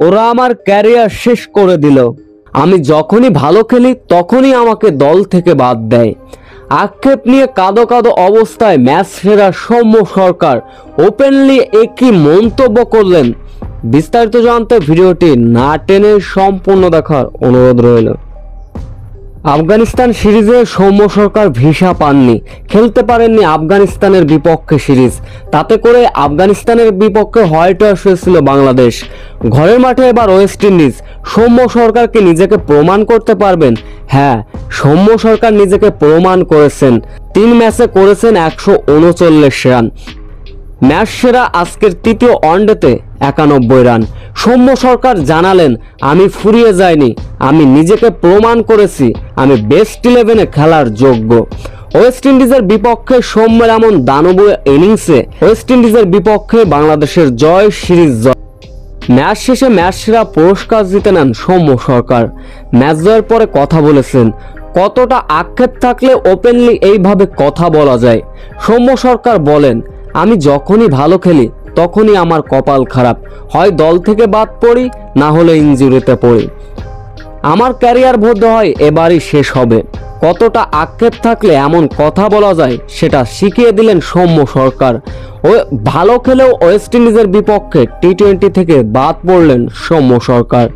ওরা আমার ক্যারিয়ার শেষ করে দিল। আমি যখনই ভালো খেলি তখনই আমাকে দল থেকে বাদ দেয়। আক্ষেপ নিয়ে কাঁদো কাঁদো অবস্থায় ম্যাচ সেরা সৌম্য সরকার ওপেনলি একই মন্তব্য করলেন। বিস্তারিত জানতে ভিডিওটি না টেনে সম্পূর্ণ দেখার অনুরোধ রইল। আফগানিস্তান সিরিজে সৌম্য সরকার ভিসা পাননি, খেলতে পারেননি আফগানিস্তানের বিপক্ষে সিরিজ। তাতে করে আফগানিস্তানের বিপক্ষে হোয়াইট ওয়াশ হয়েছিল বাংলাদেশ। ঘরের মাঠে এবার ওয়েস্ট ইন্ডিজ। সৌম্য সরকারকে নিজেকে প্রমাণ করতে পারবেন? হ্যাঁ, সৌম্য সরকার নিজেকে প্রমাণ করেছেন। 3 ম্যাচে করেছেন 139 রান। ম্যাচ সেরা আজকের তৃতীয় ওয়ানডেতে 91 রান। সৌম্য সরকার জানালেন, আমি ফুরিয়ে যাইনি, আমি নিজেকে প্রমাণ করেছি, আমি বেস্ট 11-এ খেলার যোগ্য। ওয়েস্ট ইন্ডিজের বিপক্ষে সৌম্যের এমন দানবীয় ইনিংসে ওয়েস্ট ইন্ডিজের বিপক্ষে বাংলাদেশের জয়, সিরিজ জয়। ম্যাচ শেষে ম্যাচ সেরা পুরস্কার জিতে নেন সৌম্য সরকার। ম্যাচ জয়ের পরে কথা বলেছেন, কতটা আক্ষেপ থাকলে ওপেনলি এইভাবে কথা বলা যায়। সৌম্য সরকার বলেন, আমি যখনই ভালো খেলি তখনই আমার কপাল খারাপ, হয় দল থেকে বাদ পড়ি, না হলে ইনজুরিতে পড়ি। আমার ক্যারিয়ার বোধ হয় এবারই শেষ হবে। কতটা আক্ষেপ থাকলে এমন কথা বলা যায় সেটা শিখিয়ে দিলেন সৌম্য সরকার। ও ভালো খেলেও ওয়েস্ট ইন্ডিজের বিপক্ষে টি-20 থেকে বাদ পড়লেন সৌম্য সরকার।